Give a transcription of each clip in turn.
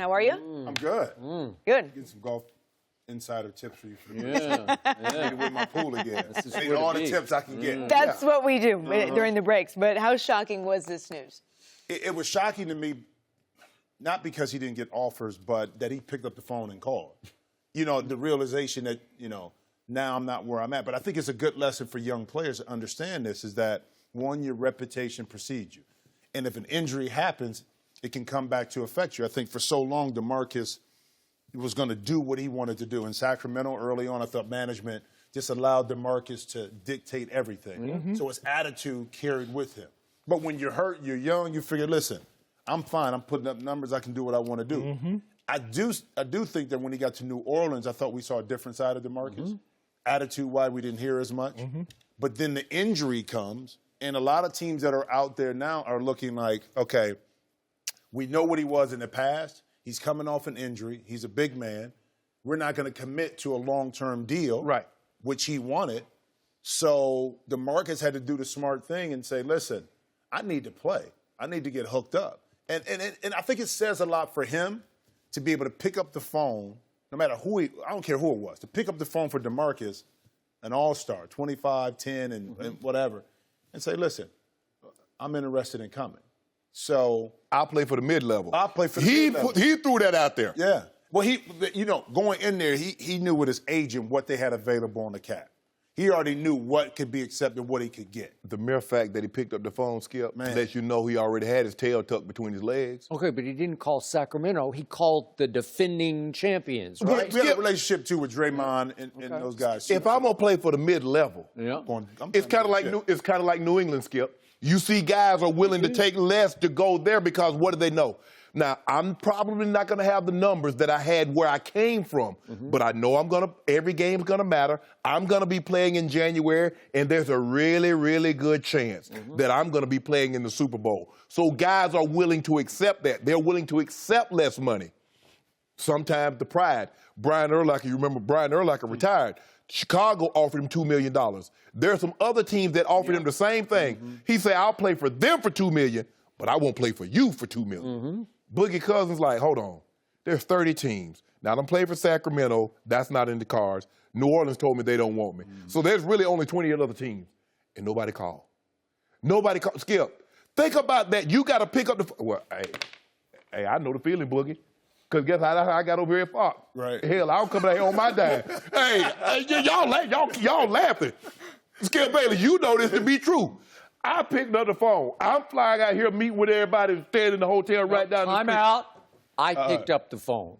How are you? I'm good. Good. Getting some golf insider tips for you. Yeah. To win my pool again. Need all the tips I can get. That's what we do during the breaks. But how shocking was this news? It was shocking to me, not because he didn't get offers, but that he picked up the phone and called. You know, the realization that, now I'm not where I'm at. But I think it's a good lesson for young players to understand this, is that, one, your reputation precedes you. And if an injury happens, it can come back to affect you. I think for so long, DeMarcus was going to do what he wanted to do. In Sacramento early on, I thought management just allowed DeMarcus to dictate everything. So his attitude carried with him. But when you're hurt, you're young, you figure, listen, I'm fine. I'm putting up numbers. I can do what I want to do. I do think that when he got to New Orleans, I thought we saw a different side of DeMarcus. Attitude-wise, we didn't hear as much. But then the injury comes, and a lot of teams that are out there now are looking like, okay, we know what he was in the past. He's coming off an injury. He's a big man. We're not going to commit to a long-term deal, which he wanted. So DeMarcus had to do the smart thing and say, listen, I need to play. I need to get hooked up. And I think it says a lot for him to be able to pick up the phone, no matter I don't care who it was, to pick up the phone for DeMarcus, an all-star, 25, 10, and whatever, and say, listen, I'm interested in coming. So I'll play for the mid-level. I'll play for the mid-level. He threw that out there. Yeah. Well, going in there, he knew with his agent what they had available on the cap. He already knew what could be accepted, what he could get. The mere fact that he picked up the phone, Skip, lets you know he already had his tail tucked between his legs. Okay, but he didn't call Sacramento. He called the defending champions, right? We had a relationship, too, with Draymond and those guys. If I'm going to play for the mid-level, it's kind of like New England, Skip. You see guys are willing to take less to go there because what do they know? Now, I'm probably not going to have the numbers that I had where I came from, but I know every game's going to matter. I'm going to be playing in January, and there's a really, really good chance that I'm going to be playing in the Super Bowl. So guys are willing to accept that. They're willing to accept less money. Sometimes the pride. Brian Urlacher, you remember Brian Urlacher retired. Chicago offered him $2 million. There are some other teams that offered him the same thing. He said, I'll play for them for $2 million, but I won't play for you for $2 million. Boogie Cousins like, hold on, there's 30 teams. Now, I'm playing for Sacramento. That's not in the cards. New Orleans told me they don't want me. So there's really only 28 other teams, and nobody called. Nobody called. Skip, think about that. You got to pick up the phone. Well, hey, I know the feeling, Boogie. Because guess how I got over here at Fox? Right. Hell, I'm coming out here on my dime. y'all laughing. Skip Bayless, you know this to be true. I picked up the phone. I'm flying out here, meet with everybody, staying in the hotel right down the street. I'm out. I picked up the phone.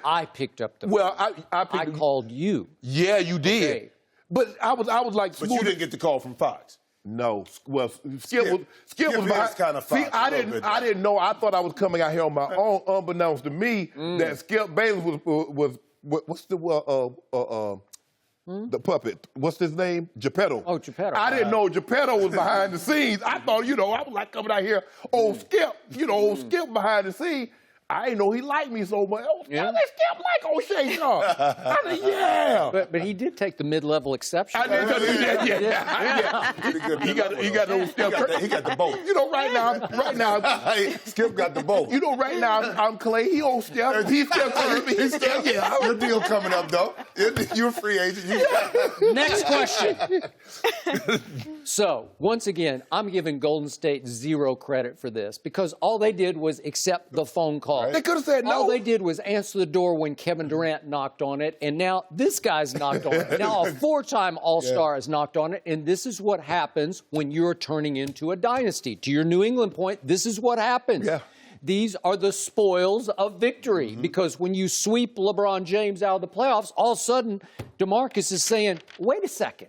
I picked up the phone. Well, I called you. Yeah, you did. Okay. But I was like, but you didn't get the call from Fox. No. Well, Skip was behind. Kind of Fox. See, I didn't know. I thought I was coming out here on my own, unbeknownst to me, that Skip Bayless was what's the puppet. What's his name? Geppetto. Oh, Geppetto. I didn't know Geppetto was behind the scenes. I thought, I was like coming out here, old Skip, old Skip behind the scenes. I didn't know he liked me so much. Oh, Skip like O'Shea Sharpe. I said, yeah. But he did take the mid-level exception. I did. He got those Skip. He got the boat. Right now, Skip got the boat. Right now, I'm Clay. He old Skip. He's Skip Kirby. He's Skip. Yeah. Your deal coming up, though. You're a free agent. Next question. So, once again, I'm giving Golden State zero credit for this because all they did was accept the phone call. They could have said no. All they did was answer the door when Kevin Durant knocked on it, and now this guy's knocked on it. Now a four-time All-Star has knocked on it, and this is what happens when you're turning into a dynasty. To your New England point, this is what happens. Yeah. These are the spoils of victory because when you sweep LeBron James out of the playoffs, all of a sudden DeMarcus is saying, wait a second.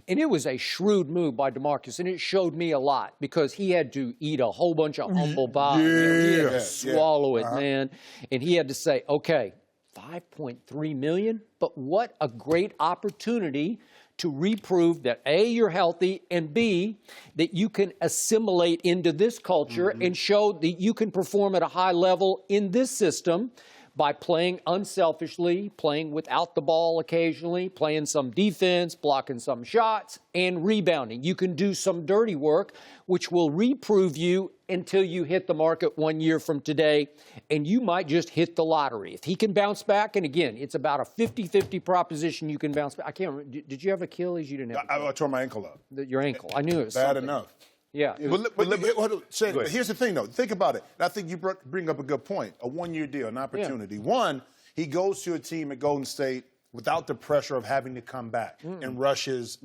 And it was a shrewd move by DeMarcus, and it showed me a lot because he had to eat a whole bunch of humble pie. He had to swallow it, man. And he had to say, okay, $5.3 million, but what a great opportunity to reprove that, A, you're healthy, and B, that you can assimilate into this culture and show that you can perform at a high level in this system. by playing unselfishly, playing without the ball occasionally, playing some defense, blocking some shots, and rebounding. You can do some dirty work, which will reprove you until you hit the market 1 year from today, and you might just hit the lottery. If he can bounce back, and again, it's about a 50-50 proposition you can bounce back. I can't remember. Did you have Achilles? You didn't have I tore my ankle up. your ankle. I knew it was Bad something. enough. Yeah. But here's the thing, though. Think about it. And I think you bring up a good point. A one-year deal, an opportunity. Yeah. One, he goes to a team at Golden State without the pressure of having to come back and rush his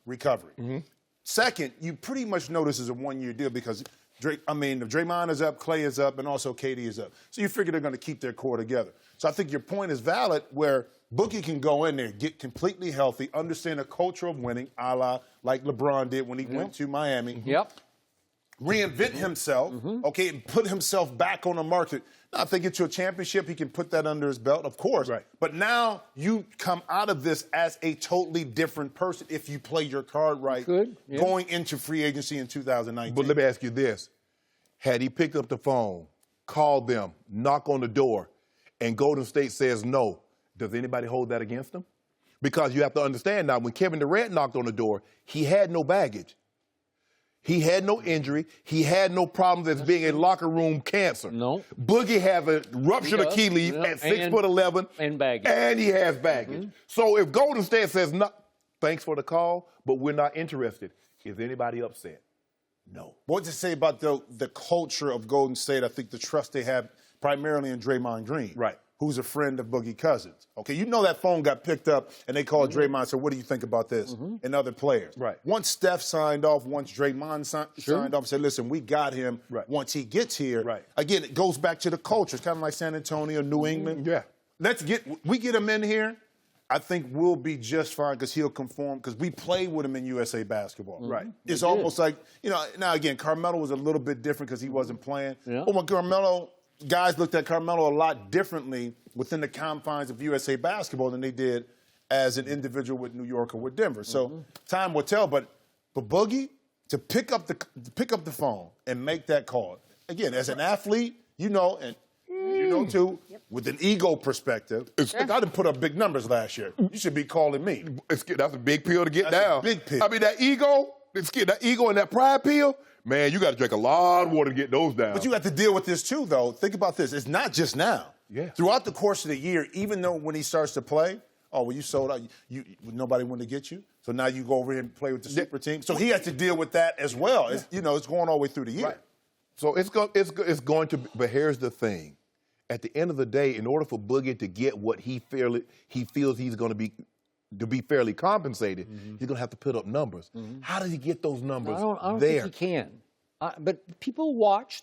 recovery. Second, you pretty much know this is a one-year deal because Draymond is up, Clay is up, and also KD is up. So you figure they're going to keep their core together. So I think your point is valid where Boogie can go in there, get completely healthy, understand the culture of winning, a la like LeBron did when he went to Miami. Yep. Reinvent himself, okay, and put himself back on the market. Now, if they get to a championship, he can put that under his belt, of course. Right. But now you come out of this as a totally different person if you play your card right going into free agency in 2019. But let me ask you this. Had he picked up the phone, called them, knock on the door, and Golden State says no, does anybody hold that against him? Because you have to understand now, when Kevin Durant knocked on the door, he had no baggage. He had no injury. He had no problems as being a locker room cancer. No. Boogie has a ruptured Achilles at 6'11". And baggage. And he has baggage. So if Golden State says, no, thanks for the call, but we're not interested, is anybody upset? No. What to say about the culture of Golden State? I think the trust they have primarily in Draymond Green. Right. Who's a friend of Boogie Cousins. Okay, you know that phone got picked up and they called Draymond and said, what do you think about this? And other players. Right. Once Steph signed off, once Draymond signed off and said, listen, we got him once he gets here. Right. Again, it goes back to the culture. It's kind of like San Antonio, New England. Yeah. We get him in here, I think we'll be just fine because he'll conform because we played with him in USA basketball. Right. It's almost like, now again, Carmelo was a little bit different because he wasn't playing. Yeah. But when Carmelo, guys looked at Carmelo a lot differently within the confines of USA basketball than they did as an individual with New York or with Denver. So time will tell. But Boogie, to pick up the phone and make that call, again, as an athlete, and too, with an ego perspective, I didn't put up big numbers last year. You should be calling me. That's a big pill to get down. A big pill. I mean, that ego and that pride pill, man, you got to drink a lot of water to get those down. But you have to deal with this, too, though. Think about this. It's not just now. Yeah. Throughout the course of the year, even though when he starts to play, you sold out. Nobody wanted to get you. So now you go over here and play with the super team. So he has to deal with that as well. Yeah. It's going all the way through the year. Right. So it's going to – but here's the thing. At the end of the day, in order for Boogie to get what he feels he's going to be fairly compensated, he's going to have to put up numbers. How does he get those numbers I don't think he can. But people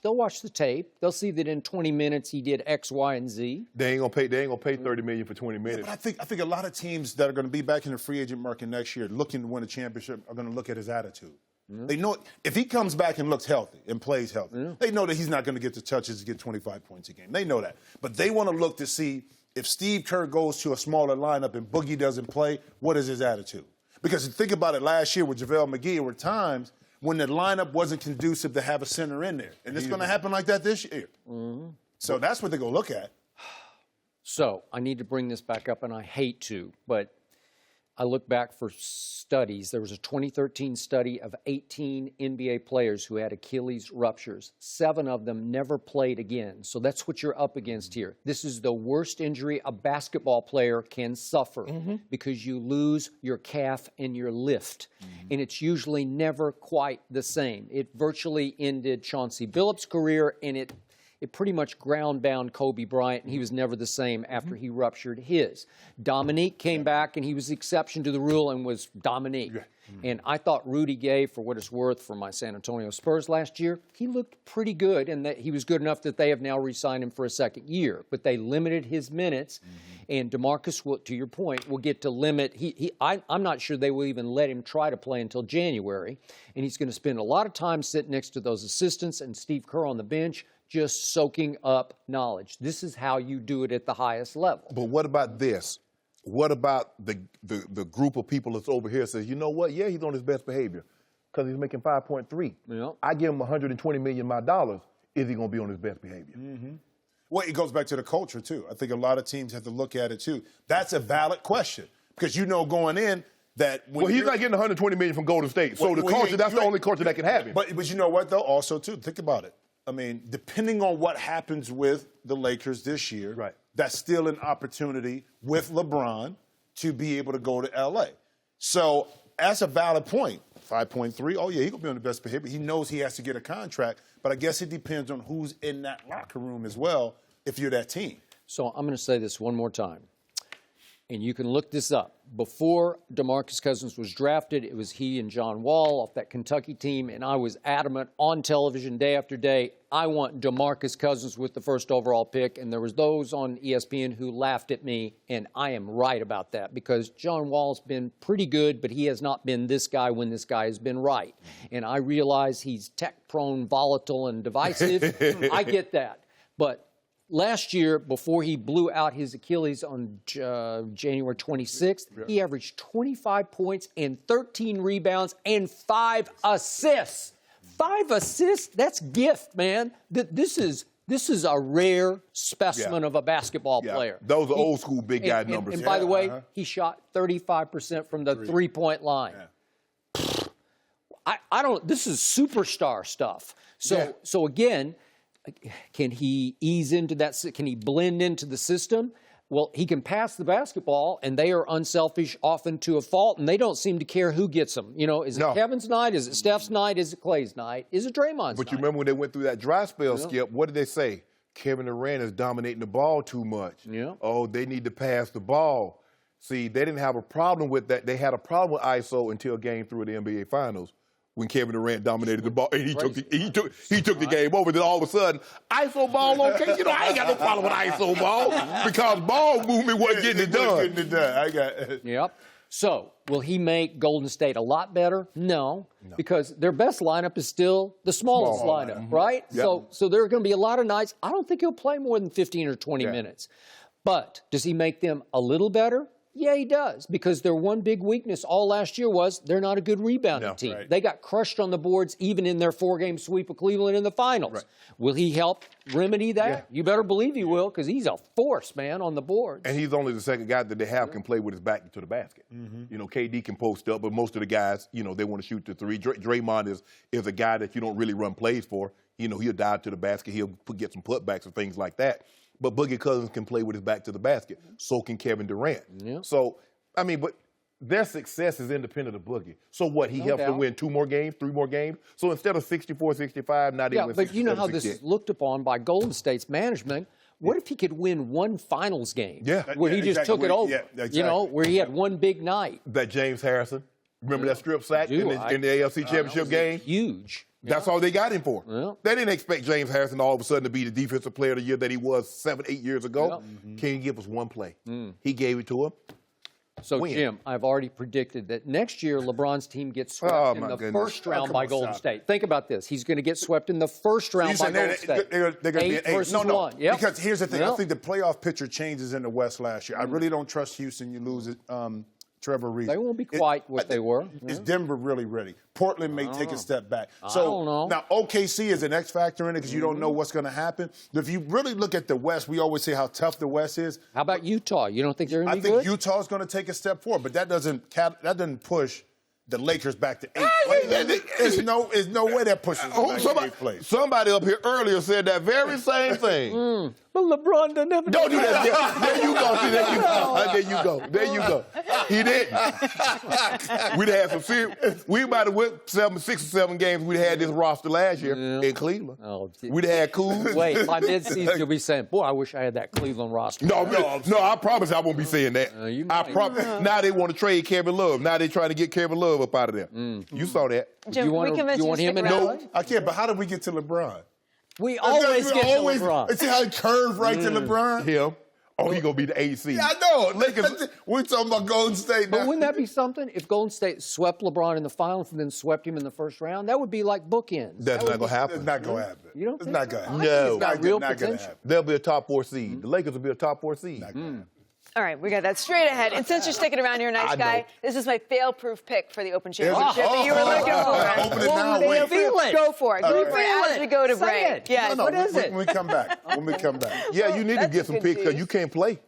they'll watch the tape. They'll see that in 20 minutes he did X, Y, and Z. They ain't gonna pay $30 million for 20 minutes. Yeah, but I think a lot of teams that are going to be back in the free agent market next year looking to win a championship are going to look at his attitude. They know if he comes back and looks healthy and plays healthy, they know that he's not going to get the touches to get 25 points a game. They know that. But they want to look to see if Steve Kerr goes to a smaller lineup and Boogie doesn't play, what is his attitude? Because think about it last year with JaVale McGee, there were times when the lineup wasn't conducive to have a center in there. And it's going to happen like that this year. So that's what they're going to look at. So I need to bring this back up, and I hate to, but I look back for studies. There was a 2013 study of 18 NBA players who had Achilles ruptures. 7 of them never played again. So that's what you're up against here. This is the worst injury a basketball player can suffer because you lose your calf and your lift. And it's usually never quite the same. It virtually ended Chauncey Billups' career, and it pretty much ground-bound Kobe Bryant, and he was never the same after he ruptured his. Dominique came back, and he was the exception to the rule and was Dominique. And I thought Rudy Gay, for what it's worth, for my San Antonio Spurs last year, he looked pretty good, and that he was good enough that they have now re-signed him for a second year. But they limited his minutes, and DeMarcus, will, to your point, will get to limit. I'm not sure they will even let him try to play until January, and he's going to spend a lot of time sitting next to those assistants and Steve Kerr on the bench, just soaking up knowledge. This is how you do it at the highest level. But what about this? What about the group of people that's over here says, you know what? Yeah, he's on his best behavior because he's making 5.3. I give him $120 million of my dollars. Is he going to be on his best behavior? Well, it goes back to the culture, too. I think a lot of teams have to look at it, too. That's a valid question because going in that when he's not getting $120 million from Golden State. So the culture, that's the only culture that can have him. But you know what, though? Also, too, think about it. I mean, depending on what happens with the Lakers this year, right, that's still an opportunity with LeBron to be able to go to L.A. So that's a valid point. 5.3, oh, yeah, he going to be on the best behavior. He knows he has to get a contract, but I guess it depends on who's in that locker room as well if you're that team. So I'm going to say this one more time, and you can look this up. Before DeMarcus Cousins was drafted, it was he and John Wall off that Kentucky team, and I was adamant on television day after day, I want DeMarcus Cousins with the first overall pick, and there was those on ESPN who laughed at me, and I am right about that because John Wall's been pretty good, but he has not been this guy when this guy has been right. And I realize he's tech-prone, volatile, and divisive. I get that. But last year, before he blew out his Achilles on January 26th, he averaged 25 points and 13 rebounds and 5 assists. 5 assists? That's gift, man. This is a rare specimen of a basketball player. Those are old school big guy numbers. And by the way, he shot 35% from the three-point line. I don't. This is superstar stuff. So again, can he ease into that? Can he blend into the system? Well, he can pass the basketball, and they are unselfish often to a fault, and they don't seem to care who gets them. Is it Kevin's night? Is it Steph's night? Is it Clay's night? Is it Draymond's night? But you remember when they went through that dry spell, Skip, what did they say? Kevin Durant is dominating the ball too much. Yeah. Oh, they need to pass the ball. See, they didn't have a problem with that. They had a problem with ISO until Game 3 of the NBA Finals, when Kevin Durant dominated the ball, and he took the game over. Then all of a sudden, ISO ball okay. I ain't got no problem with ISO ball because ball movement wasn't getting it done. I got it. Yep. So, will he make Golden State a lot better? No, because their best lineup is still the smallest lineup, right? Yep. So there are going to be a lot of nights. I don't think he'll play more than 15 or 20 minutes. But does he make them a little better? Yeah, he does, because their one big weakness all last year was they're not a good rebounding team. Right. They got crushed on the boards even in their 4-game sweep of Cleveland in the finals. Right. Will he help remedy that? Yeah. You better believe he will, because he's a force, man, on the boards. And he's only the second guy that they have can play with his back to the basket. KD can post up, but most of the guys, they want to shoot the three. Draymond is a guy that you don't really run plays for. He'll dive to the basket. He'll get some putbacks and things like that. But Boogie Cousins can play with his back to the basket. So can Kevin Durant. Yeah. So, but their success is independent of Boogie. So what, he helped them win 2 more games, 3 more games? So instead of 64-65, not even 67-68. But you know how this is looked upon by Golden State's management. What if he could win one finals game where he just took it over? Where he had one big night. That James Harrison, remember that strip sack in the AFC Championship game? Huge. That's all they got him for. Yeah. They didn't expect James Harrison all of a sudden to be the defensive player of the year that he was 7-8 years ago. Can you give us one play? He gave it to him. So, Jim, I've already predicted that next year LeBron's team gets swept in the first round by Golden State. Think about this. He's going to get swept in the first round by Golden State. They're going to be 8 versus 1. Yep. Because here's the thing. I think the playoff picture changes in the West last year. I really don't trust Houston. You lose it. Trevor Reed. They won't be quite what they were. Is Denver really ready? Portland may take a step back. So, I don't know. Now, OKC is an X factor in it because you don't know what's going to happen. But if you really look at the West, we always say how tough the West is. How about Utah? You don't think they're going to be good? I think Utah's going to take a step forward, but that doesn't push the Lakers back to 8th place. There's no way that pushes them back to 8th place. Somebody up here earlier said that very same thing. But LeBron doesn't have Don't do that. There you go. See, there you go. He didn't. We'd have some serious. We might have went 6 or 7 games. We'd had this roster last year in Cleveland. We'd had Kuz. Wait, by mid-season you'll be saying, "Boy, I wish I had that Cleveland roster." No, I promise I won't be saying that. I promise. Now they want to trade Kevin Love. Now they're trying to get Kevin Love up out of there. You saw that. Jim, you want him in? No, I can't. But how did we get to LeBron? We always get to LeBron. See how he curved right to LeBron? Him. Oh, he going to be the AC. Yeah, I know. Lakers, we're talking about Golden State now. But wouldn't that be something? If Golden State swept LeBron in the finals and then swept him in the first round, that would be like bookends. That's not going to happen. It's not going to happen. You don't think? It's not going to happen. No. It's got real potential. They'll be a top 4 seed. The Lakers will be a top 4 seed. All right, we got that straight ahead. And since you're sticking around, you're a nice guy. This is my fail-proof pick for the Open Championship that you were looking for. Open it now. Wait. Feel it. Go for it. Go for it as we go to Say break. it. Yeah. No, What is it? When we come back. When we come back. Yeah, you need to That's get some good picks because juice. you can't play.